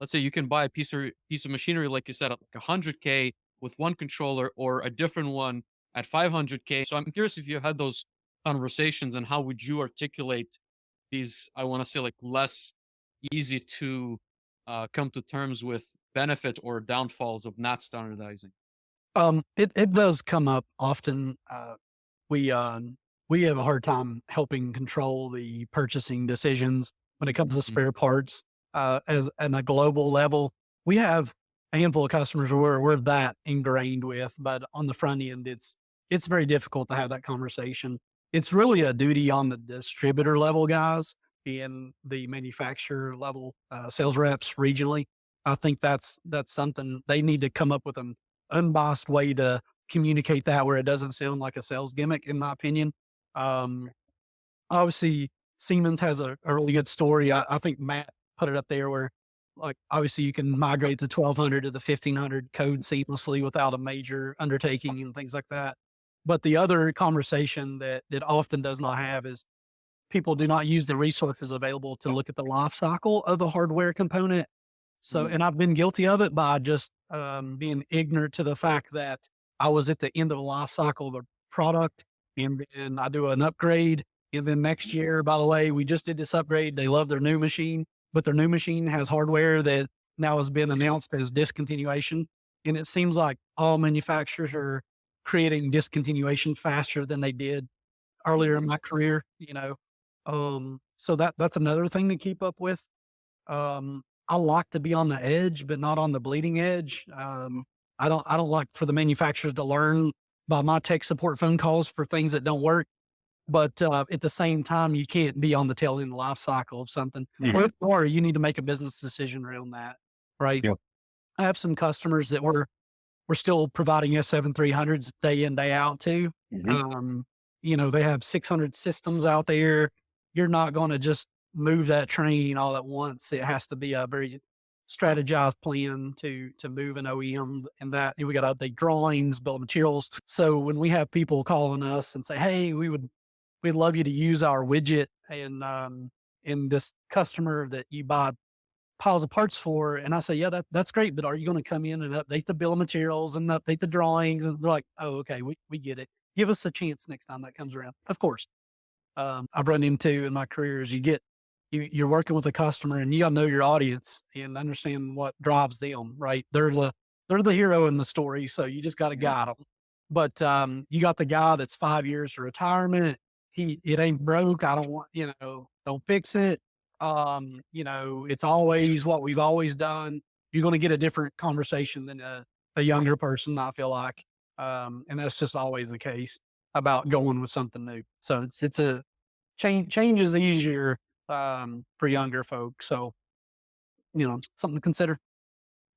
let's say you can buy a piece of machinery, like you said, at like 100K with one controller or a different one at 500K. So I'm curious if you had those conversations and how would you articulate these, I want to say like less easy to come to terms with benefits or downfalls of not standardizing. It does come up often. We, we have a hard time helping control the purchasing decisions when it comes to Mhm. spare parts, as on a global level. We have a handful of customers where we're that ingrained with, but on the front end, it's very difficult to have that conversation. It's really a duty on the distributor level guys and the manufacturer level, sales reps regionally. I think that's something they need to come up with an unbiased way to communicate that where it doesn't sound like a sales gimmick, in my opinion. Um, Obviously, Siemens has a really good story. I think Matt put it up there where, like, obviously you can migrate the 1200 to the 1500 code seamlessly without a major undertaking and things like that. But the other conversation that often does not have is people do not use the resources available to look at the life cycle of a hardware component. So, Mhm. and I've been guilty of it by just being ignorant to the fact that I was at the end of the life cycle of the product, and then I do an upgrade. And then next year, by the way, we just did this upgrade. They love their new machine, but their new machine has hardware that now has been announced as discontinuation. And it seems like all manufacturers are creating discontinuation faster than they did earlier in my career, you know. So that's another thing to keep up with. I like to be on the edge, but not on the bleeding edge. I don't like for the manufacturers to learn by my tech support phone calls for things that don't work. But at the same time, you can't be on the tail end life cycle of something, or you need to make a business decision around that, right? Yep. I have some customers that we're still providing S7300s day in, day out to. Mhm. Um, they have 600 systems out there. You're not going to just move that train all at once. It has to be a very strategized plan to move an OEM and that and we got to update drawings, bill of materials. So when we have people calling us and say, "Hey, we'd love you to use our widget and in this customer that you buy piles of parts for," and I say, "Yeah, that's great, but are you gonna come in and update the bill of materials and update the drawings?" And they're like, "Oh, okay, we get it. Give us a chance next time that comes around." Of course, I've run into in my career is you're working with a customer and you gotta know your audience and understand what drives them, right? They're the hero in the story, so you just gotta guide them. But, you got the guy that's 5 years to retirement. It ain't broke. I don't want, don't fix it. It's always what we've always done. You're gonna get a different conversation than a younger person, I feel like. And that's just always the case about going with something new. So it's a change is easier, for younger folks. So, something to consider.